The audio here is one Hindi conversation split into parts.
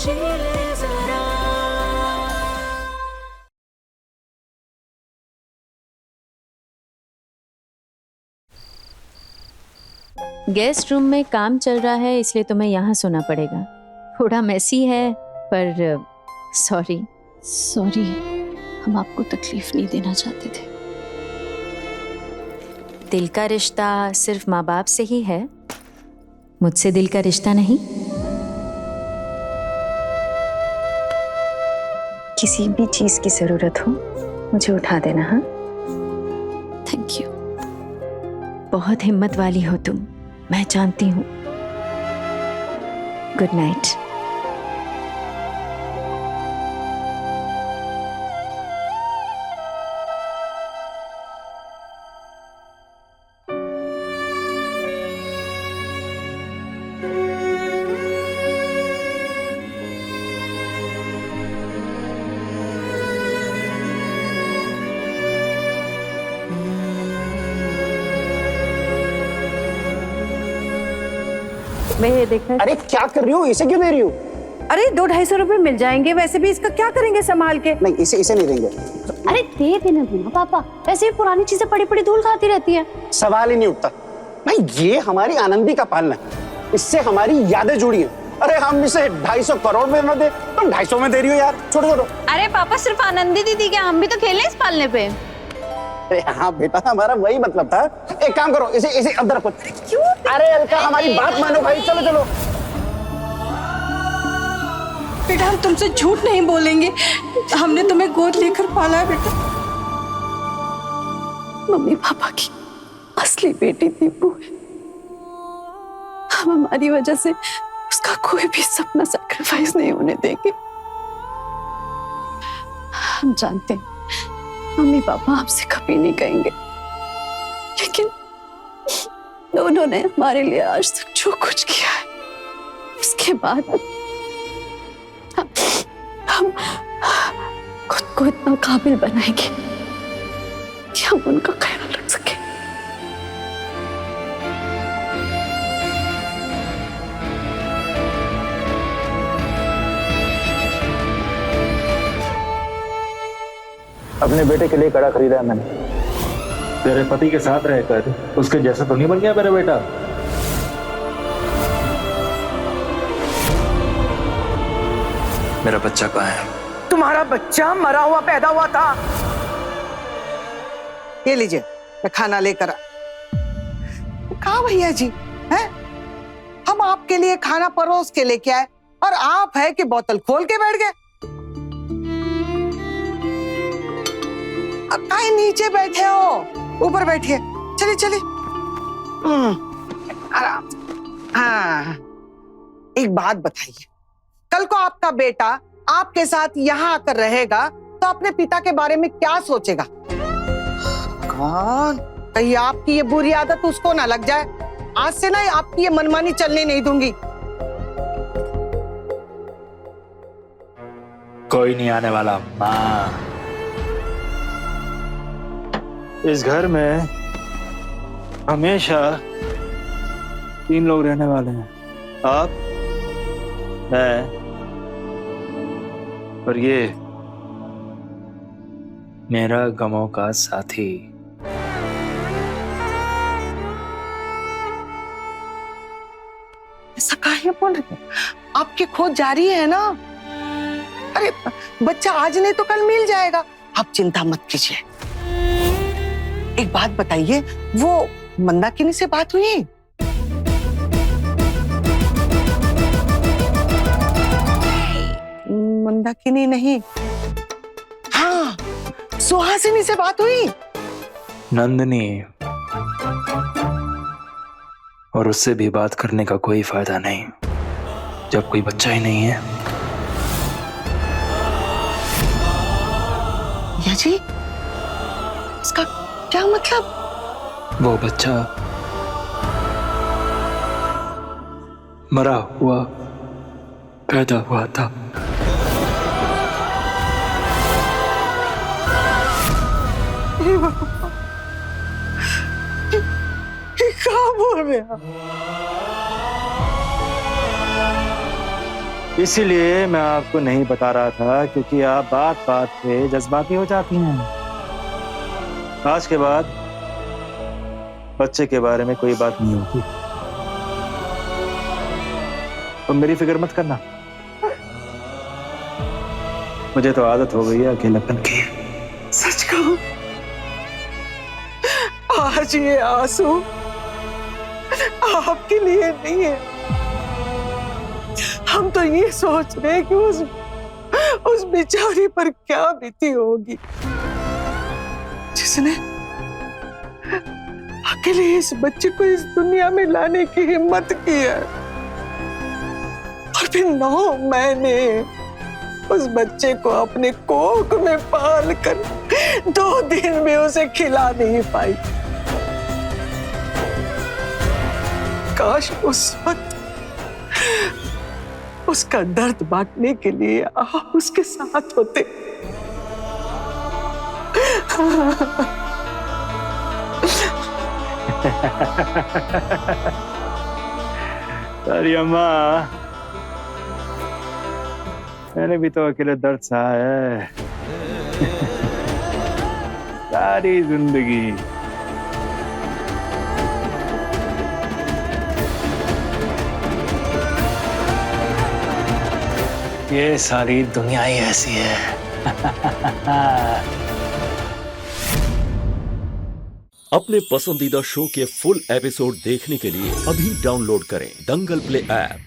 जी ले जरा। गेस्ट रूम में काम चल रहा है इसलिए तुम्हें यहाँ सोना पड़ेगा। थोड़ा मेसी है पर सॉरी। सॉरी, हम आपको तकलीफ नहीं देना चाहते थे। दिल का रिश्ता सिर्फ माँ बाप से ही है, मुझसे दिल का रिश्ता नहीं। किसी भी चीज की जरूरत हो मुझे उठा देना। हाँ, थैंक यू। बहुत हिम्मत वाली हो तुम, मैं जानती हूँ। Good night. मैं ये देखना। अरे क्या कर रही हो, इसे क्यों दे रही हो? अरे 200-250 रुपए मिल जाएंगे, वैसे भी इसका क्या करेंगे संभाल के? नहीं, इसे नहीं देंगे। अरे दे देना देना पापा, वैसे भी पुरानी चीजें पड़ी पड़ी धूल खाती रहती है। सवाल ही नहीं उठता। नहीं, ये हमारी आनंदी का पालना है, इससे हमारी यादें जुड़ी हैं। अरे हम इसे 250 करोड़ में न दे, तुम 250 में दे रही हो यार, छोड़ो छोड़ो। अरे पापा सिर्फ आनंदी दीदी क्या, हम भी तो खेले इस पालने पे। अरे हाँ बेटा, हमारा वही मतलब था। एक काम करो, इसे अंदर रखो। क्यों? अरे अलका, हमारी बात मानो भाई, चलो चलो। बेटा हम तुमसे झूठ नहीं बोलेंगे, हमने तुम्हें गोद लेकर पाला है बेटा। मम्मी पापा की असली बेटी दीपू है। हम हमारी वजह से उसका कोई भी सपना सैक्रिफाइस नहीं होने देंगे। हम जानते हैं मम्मी पापा आपसे कभी नहीं कहेंगे, लेकिन दोनों ने हमारे लिए आज तक जो कुछ किया है, उसके बाद हम खुद को इतना काबिल बनाएंगे कि हम उनका ख्याल रख सकें। अपने बेटे के लिए कड़ा खरीदा है मैंने। तेरे पति के साथ रहकर उसके जैसा तो नहीं बन गया मेरा बेटा? मेरा बच्चा कहाँ है? तुम्हारा बच्चा मरा हुआ पैदा हुआ था। ये लीजिए, मैं खाना लेकर कहा भैया जी हैं? हम आपके लिए खाना परोस के लेके आए और आप है कि बोतल खोल के बैठ गए। अब काहे नीचे बैठे हो, ऊपर बैठिए। चलिए चलिए, आराम। हाँ, एक बात बताइए, कल को आपका बेटा आपके साथ यहाँ आकर रहेगा तो अपने पिता के बारे में क्या सोचेगा? कौन? कहीं आपकी ये बुरी आदत उसको ना लग जाए। आज से ना आपकी ये मनमानी चलने नहीं दूंगी। कोई नहीं आने वाला माँ। इस घर में हमेशा 3 लोग रहने वाले हैं, आप, मैं और ये मेरा गमों का साथी। ऐसा काहे बोल रहे हो? आपकी खोज जारी है ना। अरे बच्चा आज नहीं तो कल मिल जाएगा, आप चिंता मत कीजिए। एक बात बताइए, वो मंदाकिनी से बात हुई? मंदाकिनी नहीं, हाँ सुहासिनी से बात हुई? नंदिनी, और उससे भी बात करने का कोई फायदा नहीं जब कोई बच्चा ही नहीं है। या जी, इसका क्या मतलब? वो बच्चा मरा हुआ पैदा हुआ था। क्या बोल रहे हैं? इसीलिए मैं आपको नहीं बता रहा था, क्योंकि आप बात बात पे जज्बाती हो जाती हैं। आज के बाद बच्चे के बारे में कोई बात नहीं होगी। तुम मेरी फिक्र मत करना, मुझे तो आदत हो गई है अकेलापन की। सच कहूं, आज ये आंसू आपके लिए नहीं है। हम तो ये सोच रहे हैं कि उस बेचारी पर क्या बीती होगी जिसने अकेले इस बच्चे को इस दुनिया में लाने की हिम्मत की है, और फिर 9 महीने उस बच्चे को अपने कोख में पाल कर 2 दिन में उसे खिला नहीं पाई। काश उस वक्त उसका दर्द बांटने के लिए आप उसके साथ होते। अरे अम्मा, मैंने भी तो अकेले दर्द सहा है सारी जिंदगी। ये सारी दुनिया ही ऐसी है। अपने पसंदीदा शो के फुल एपिसोड देखने के लिए अभी डाउनलोड करें दंगल प्ले ऐप।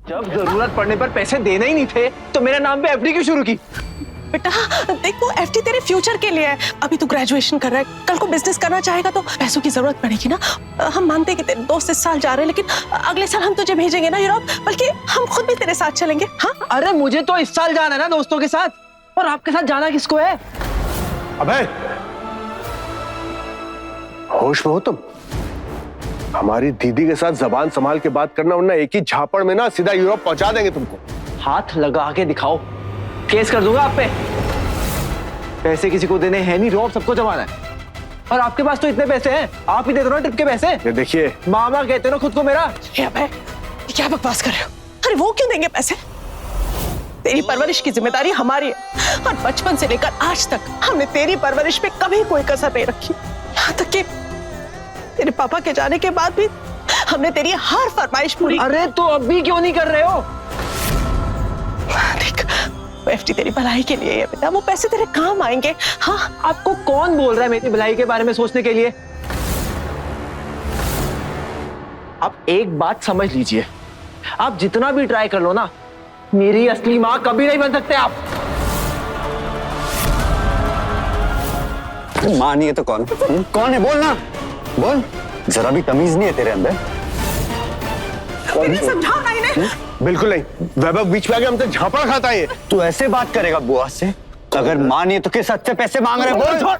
जब जरूरत पड़ने पर पैसे देने ही नहीं थे तो मेरे नाम पे एफडी क्यों शुरू की? बेटा देखो, एफडी तेरे फ्यूचर के लिए है। अभी तू ग्रेजुएशन कर रहा है, कल को बिजनेस करना चाहेगा तो पैसों की जरूरत पड़ेगी ना। हम मानते हैं कि तेरे दोस्त इस साल जा रहे हैं, लेकिन अगले साल हम तुझे भेजेंगे ना यूरोप, बल्कि हम खुद भी तेरे साथ चलेंगे। हाँ, अरे मुझे तो इस साल जाना है ना दोस्तों के साथ, और आपके साथ जाना किसको है? अबे होश में हो तुम? हमारी दीदी के साथ जबान संभाल के बात करना, वरना एक ही झापड़ में ना सीधा यूरोप पहुंचा देंगे तुमको। हाथ लगा के दिखाओ, केस कर दूंगा आप पे। पैसे किसी को देने हैं नहीं, रोब सबको जमाना है। और आपके पास तो इतने पैसे हैं, आप ही दे दो ना ट्रिप के पैसे। ये देखिए, मामा कहते हो ना खुद को मेरा। क्या बकवास कर रहे हो? अरे वो क्यों देंगे पैसे? तेरी परवरिश की जिम्मेदारी हमारी है, और बचपन से लेकर आज तक हमने तेरी परवरिश पे कभी कोई कसर नहीं रखी। यहाँ तक कि तेरे पापा के जाने के बाद भी हमने तेरी हर फरमाइश पूरी। अरे तो अब भी क्यों नहीं कर रहे हो? देख, वो एफडी तेरी भलाई के लिए है बेटा, वो पैसे तेरे काम आएंगे। हाँ, आपको कौन बोल रहा है मेरी भलाई के बारे में सोचने के लिए? आप एक बात समझ लीजिए, आप जितना भी ट्राई कर लो ना, मेरी असली माँ कभी नहीं बन सकते आप। माँ नहीं है तो कौन? कौन है? बोल ना, बोल। जरा भी तमीज नहीं है तेरे अंदर। समझाओ ना इन्हें। बिल्कुल नहीं, वैभव बीच में आके हमसे झापड़ खाता है। तू ऐसे बात करेगा बुआ से? अगर माँ नहीं है तो किस हद से पैसे मांग रहे? बोल। छोड़।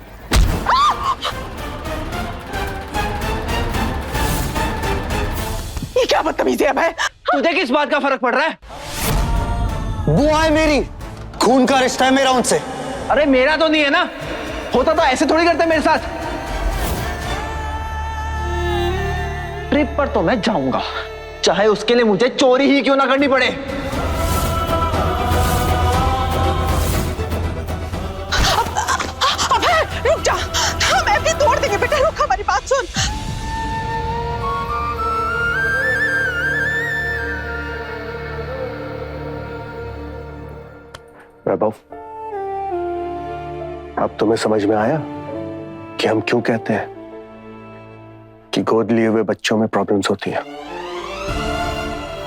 ये क्या बदतमीजी है भाई? तुझे किस बात का फर्क पड़ रहा है? बुआ है मेरी, खून का रिश्ता है मेरा उनसे। अरे मेरा तो नहीं है ना, होता तो ऐसे थोड़ी करते मेरे साथ। ट्रिप पर तो मैं जाऊंगा, चाहे उसके लिए मुझे चोरी ही क्यों ना करनी पड़े। अबे रुक जा, हम एफडी तोड़ देंगे बेटा, रुक, हमारी बात सुन। वैभव, अब तुम्हें समझ में आया कि हम क्यों कहते हैं कि गोद लिए हुए बच्चों में प्रॉब्लम्स होती हैं।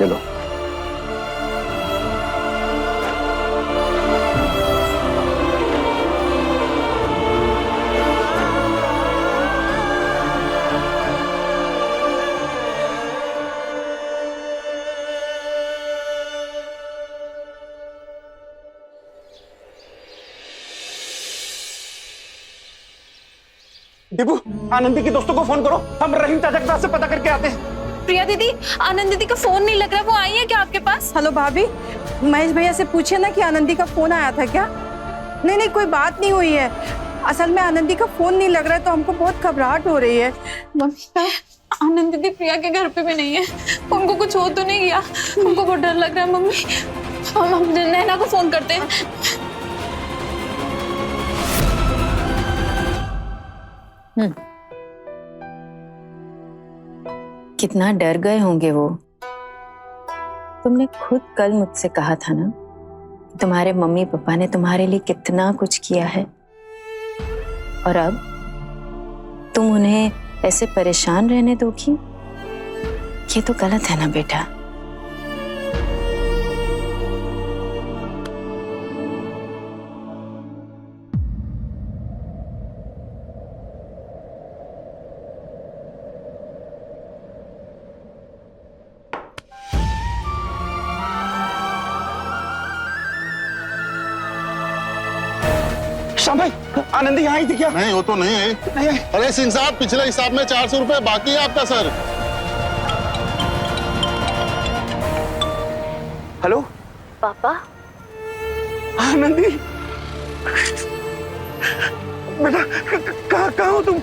ये लो। दीपू, आनंदी के दोस्तों को फोन करो, हम रहीम चाचा के पास से पता करके आते हैं। प्रिया दीदी, आनंद दीदी का फोन नहीं लग रहा, वो आई है क्या आपके पास? हेलो भाभी, महेश भैया से पूछिए ना कि आनंदी का फोन आया था क्या? नहीं नहीं, कोई बात नहीं हुई है। असल में आनंदी का फोन नहीं लग रहा है तो हमको बहुत घबराहट हो रही है। मम्मी, आनंद दीदी प्रिया के घर पे भी नहीं है, उनको कुछ हो तो नहीं गया? हमको बहुत डर लग रहा है मम्मी। हम नैना को फोन करते हैं। कितना डर गए होंगे वो। तुमने खुद कल मुझसे कहा था ना, तुम्हारे मम्मी पापा ने तुम्हारे लिए कितना कुछ किया है, और अब तुम उन्हें ऐसे परेशान रहने दोगी? ये तो गलत है ना बेटा। श्याम भाई, आनंदी यहाँ ही थी क्या? नहीं, वो तो नहीं है। नहीं है। अरे सिंह साहब, पिछले हिसाब में 400 रुपए बाकी है आपका सर। हेलो पापा, आनंदी, बेटा कहाँ हो तुम?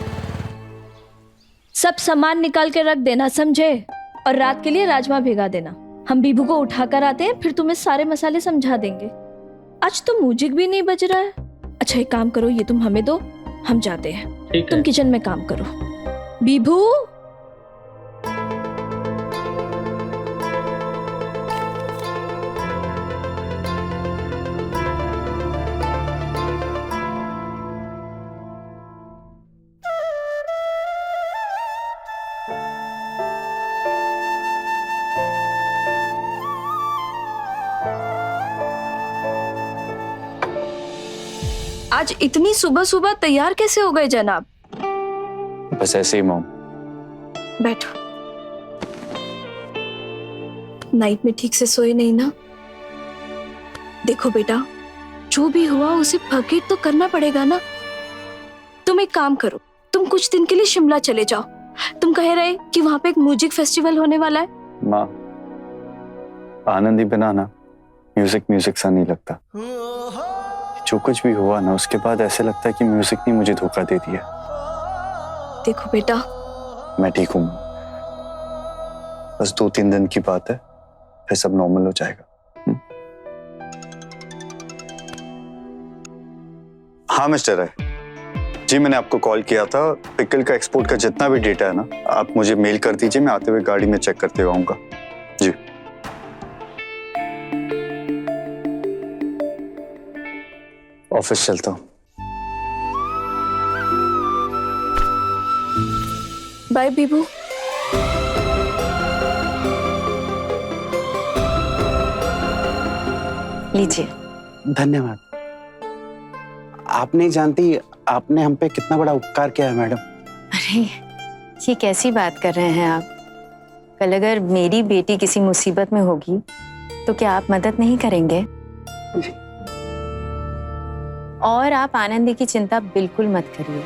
सब सामान निकाल के रख देना, समझे? और रात के लिए राजमा भिगा देना। हम बीबू को उठा कर आते हैं, फिर तुम्हें सारे मसाले समझा देंगे। आज तो म्यूजिक भी नहीं बज रहा है। अच्छा एक काम करो, ये तुम हमें दो, हम जाते हैं। तुम किचन में काम करो। बीबू, आज इतनी सुबह सुबह तैयार कैसे हो गए जनाब? बस ऐसे ही मॉम। बैठो। नाइट में ठीक से सोए नहीं ना? देखो बेटा, जो भी हुआ उसे फॉरगेट तो करना पड़ेगा ना। तुम एक काम करो, तुम कुछ दिन के लिए शिमला चले जाओ। तुम कह रहे कि वहां पे एक म्यूजिक फेस्टिवल होने वाला है। माँ, आनंदी बिना ना म्यूजिक सा नहीं लगता। जो कुछ भी हुआ ना, उसके बाद ऐसे लगता है कि म्यूजिक ने मुझे धोखा दे दिया। देखो बेटा, मैं ठीक हूँ, बस 2-3 दिन की बात है, फिर सब नॉर्मल हो जाएगा। हाँ मिस्टर राय जी, मैंने आपको कॉल किया था। पिकल का एक्सपोर्ट का जितना भी डेटा है ना, आप मुझे मेल कर दीजिए, मैं आते हुए गाड़ी में चेक करते हुए आऊंगा। जी ऑफिस चलता हूँ। बाय बीबू। लीजिए। धन्यवाद। आप नहीं जानती आपने हम पे कितना बड़ा उपकार किया है मैडम। अरे ये कैसी बात कर रहे हैं आप? कल अगर मेरी बेटी किसी मुसीबत में होगी तो क्या आप मदद नहीं करेंगे? और आप आनंदी की चिंता बिल्कुल मत करिए।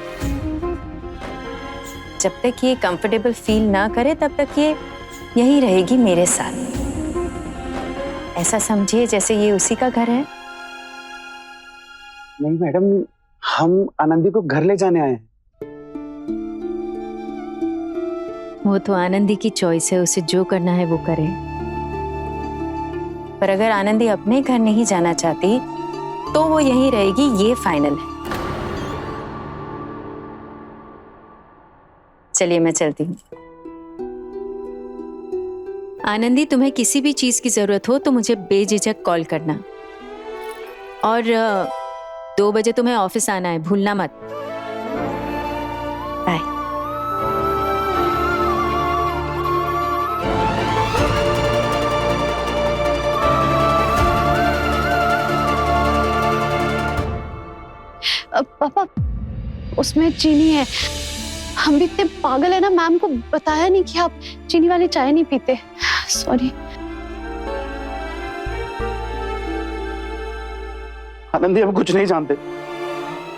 जब तक ये कंफर्टेबल फील ना करे तब तक ये यहीं रहेगी मेरे साथ। ऐसा समझिए जैसे ये उसी का घर है। नहीं मैडम, हम आनंदी को घर ले जाने आए हैं। वो तो आनंदी की चॉइस है, उसे जो करना है वो करे। पर अगर आनंदी अपने घर नहीं जाना चाहती तो वो यहीं रहेगी, ये फाइनल है। चलिए मैं चलती हूँ। आनंदी, तुम्हें किसी भी चीज की जरूरत हो तो मुझे बेझिझक कॉल करना। और 2 बजे तुम्हें ऑफिस आना है, भूलना मत। बाय। पापा, उसमें चीनी है। हम भी इतने पागल है ना, मैम को बताया नहीं कि आप चीनी वाली चाय नहीं पीते। सॉरी। आनंदी, हम कुछ नहीं जानते,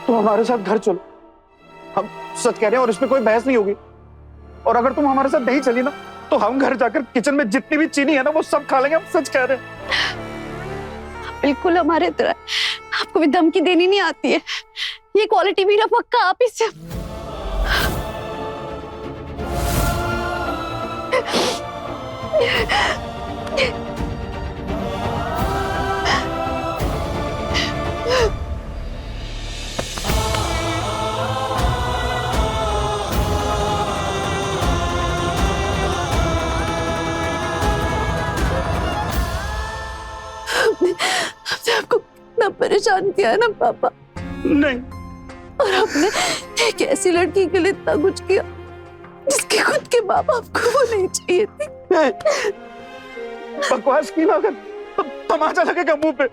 तुम हमारे साथ घर चलो। हम सच कह रहे हैं और इसमें कोई बहस नहीं होगी। और अगर तुम हमारे साथ नहीं चली ना, तो हम घर जाकर किचन में जितनी भी चीनी है ना वो सब खा लेंगे। हम सच कह रहे हैं। बिल्कुल हमारे तरह आपको भी धमकी देनी नहीं आती है। ये क्वालिटी भी ना पक्का आप ही से। हमने आपको कितना परेशान किया है ना पापा। नहीं, और आपने एक ऐसी लड़की के लिए इतना कुछ किया जिसके खुद के माँ बाप को वो नहीं चाहिए थी। बकवास की ना कर, तमाचा लगेगा मुंह पे।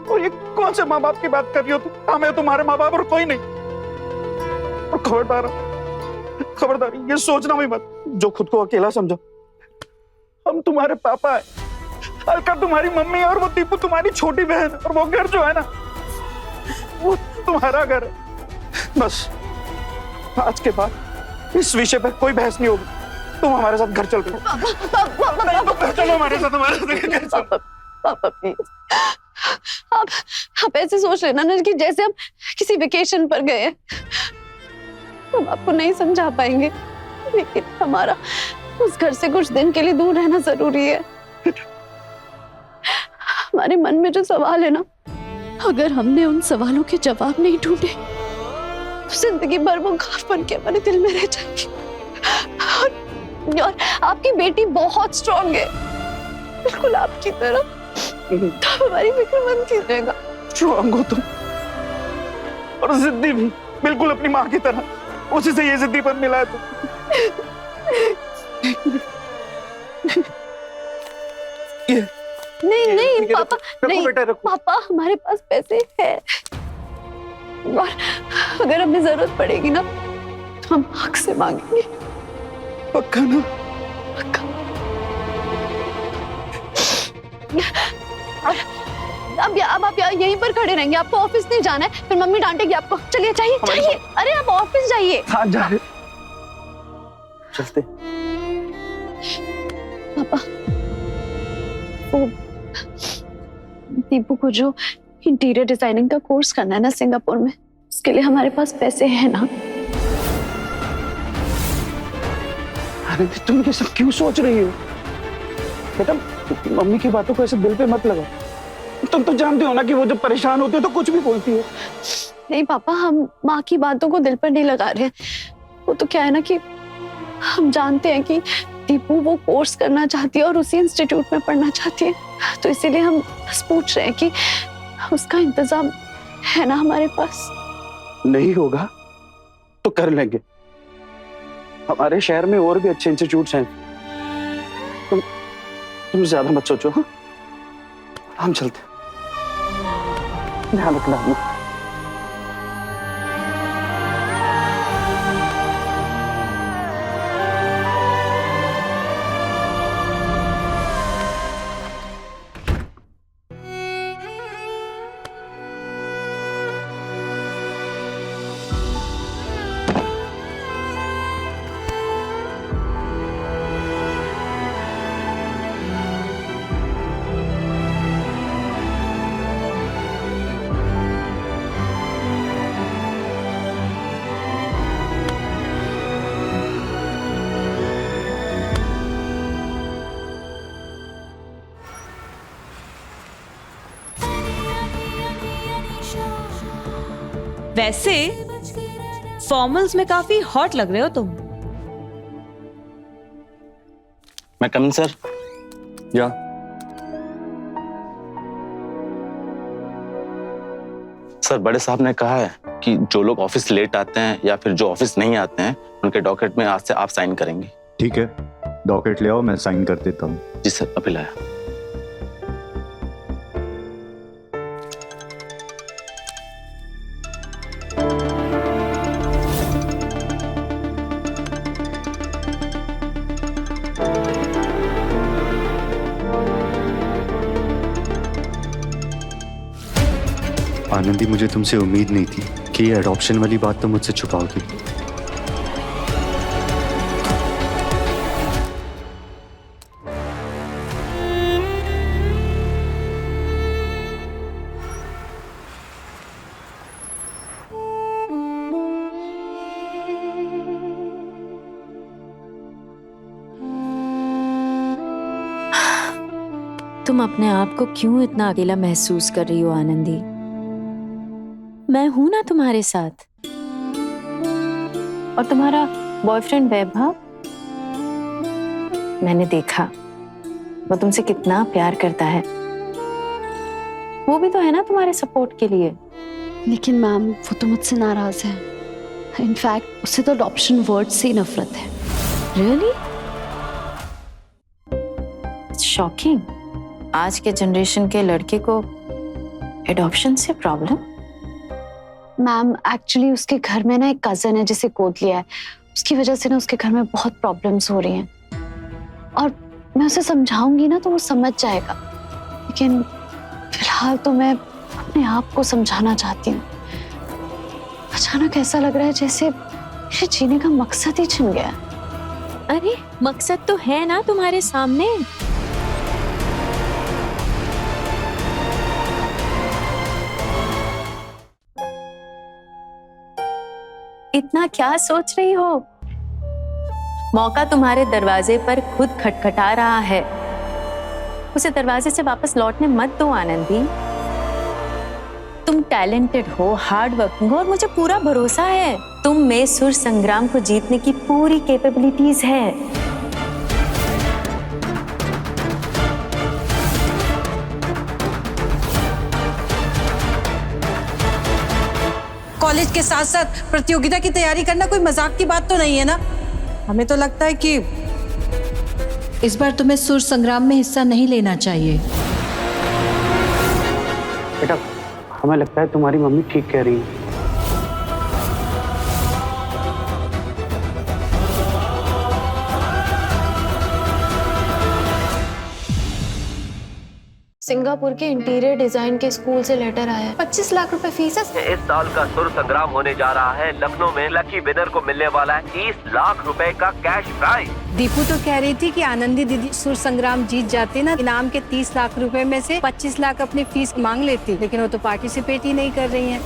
और ये कौन से माँ बाप की बात कर रही हो तुम? हम है तुम्हारे माँ बाप और कोई नहीं। और खबरदार ये सोचना भी मत जो खुद को अकेला समझो। हम तुम्हारे पापा है, अलका तुम्हारी मम्मी है और वो दीपू तुम्हारी छोटी बहन है। और वो घर जो है ना, वो तुम्हारा घर है। बस आज के बाद इस विषय पर कोई बहस नहीं होगी। तुम हमारे साथ घर चल रहे हो। चलो हमारे साथ घर चलो। पापा प्लीज, आप ऐसे सोच लेना ना कि जैसे हम किसी वेकेशन पर गए हैं। हम आपको नहीं समझा पाएंगे, लेकिन हमारा उस घर से कुछ दिन के लिए दूर रहना जरूरी है। हमारे मन में जो सवाल है ना, अगर हमने उन सवालों के जवाब नहीं ढूंढे तो जिंदगी भर वो घाव बन के हमारे दिल में रह जाएगी। और आपकी बेटी बहुत स्ट्रांग है, बिल्कुल आपकी तरह। तो हमारी फिक्र मत कीजिएगा। स्ट्रांग हो तुम और जिद्दी भी, बिल्कुल अपनी माँ की तरह। उसी से ये जिद्दीपन मिला है तुम। ये नहीं पापा, रखो नहीं बेटा, रखो। पापा, हमारे पास पैसे हैं और अगर हमें जरूरत पड़ेगी ना तो हम हक से मांगेंगे। पक्का ना? पक्का। अब आप यहीं पर खड़े रहेंगे? आपको ऑफिस नहीं जाना है? फिर मम्मी डांटेगी आपको। चलिए, चाहिए। अरे आप ऑफिस जाइए। हाँ जा रहे। चलते। पापा, वो दीपू को जो इंटीरियर डिजाइनिंग का कोर्स करना है ना सिंगापुर में, उसके लिए हमारे पास पैसे हैं ना? अरे तुम ये सब क्यों सोच रही हो बेटा? मम्मी की बातों को ऐसे दिल पे मत लगाओ। तुम तो जानते हो ना कि वो जब परेशान होती है तो कुछ भी बोलती है। नहीं पापा, हम माँ की बातों को दिल पर नहीं लगा रहे हैं। वो तो क्या है ना कि हम जानते हैं कि दीपू वो कोर्स करना चाहती है और उसी इंस्टीट्यूट में पढ़ना चाहती है, तो इसीलिए हम बस पूछ रहे हैं कि उसका इंतजाम है ना हमारे पास? नहीं होगा तो कर लेंगे। हमारे शहर में और भी अच्छे इंस्टीट्यूट्स हैं। तुम ज्यादा मत सोचो। हाँ, हम चलते। ध्यान रखना। वैसे फॉर्मल्स में काफी हॉट लग रहे हो तुम। मैं कम इन सर? या सर, बड़े साहब ने कहा है कि जो लोग ऑफिस लेट आते हैं या फिर जो ऑफिस नहीं आते हैं उनके डॉक्यूमेंट में आज से आप साइन करेंगे। ठीक है, डॉक्यूमेंट ले आओ, मैं साइन कर देता हूँ। जी सर, अभी लाया। आनंदी, मुझे तुमसे उम्मीद नहीं थी कि ये एडॉप्शन वाली बात तो मुझसे छुपाओगी। तुम अपने आप को क्यों इतना अकेला महसूस कर रही हो आनंदी? मैं हूं ना तुम्हारे साथ। और तुम्हारा बॉयफ्रेंड वैभव, मैंने देखा वो तुमसे कितना प्यार करता है। वो भी तो है ना तुम्हारे सपोर्ट के लिए। लेकिन मैम वो तो मुझसे नाराज है। इनफैक्ट उसे तो अडॉप्शन वर्ड से ही नफरत है। रियली? शॉकिंग। आज के जनरेशन के लड़के को एडॉप्शन से प्रॉब्लम? मैम एक्चुअली उसके घर में ना एक कजन है जिसे गोद लिया है। उसकी वजह से ना उसके घर में बहुत प्रॉब्लम्स हो रही हैं और मैं उसे समझाऊंगी ना तो वो समझ जाएगा। लेकिन फिलहाल तो मैं अपने आप को समझाना चाहती हूँ। अचानक ऐसा लग रहा है जैसे मेरे जीने का मकसद ही छिन गया। अरे मकसद तो है ना तुम्हारे सामने। इतना क्या सोच रही हो? मौका तुम्हारे दरवाजे पर खुद खटखटा रहा है। उसे दरवाजे से वापस लौटने मत दो आनंदी। तुम टैलेंटेड हो, हार्ड वर्किंग हो और मुझे पूरा भरोसा है तुम में सुर संग्राम को जीतने की पूरी कैपेबिलिटीज है। कॉलेज के साथ साथ प्रतियोगिता की तैयारी करना कोई मजाक की बात तो नहीं है ना। हमें तो लगता है कि इस बार तुम्हें सुर संग्राम में हिस्सा नहीं लेना चाहिए। बेटा हमें लगता है तुम्हारी मम्मी ठीक कह रही है। सिंगापुर के इंटीरियर डिजाइन के स्कूल से लेटर आया है। 25 लाख रुपए फीस है। इस साल का सुर संग्राम होने जा रहा है। लखनऊ में लकी विनर को मिलने वाला है 30 लाख रुपए का कैश प्राइज। दीपू तो कह रही थी कि आनंदी दीदी सुर संग्राम जीत जाती ना, इनाम के 30 लाख रुपए में से 25 लाख अपनी फीस मांग लेती, लेकिन वो तो पार्टिसिपेट ही नहीं कर रही हैं।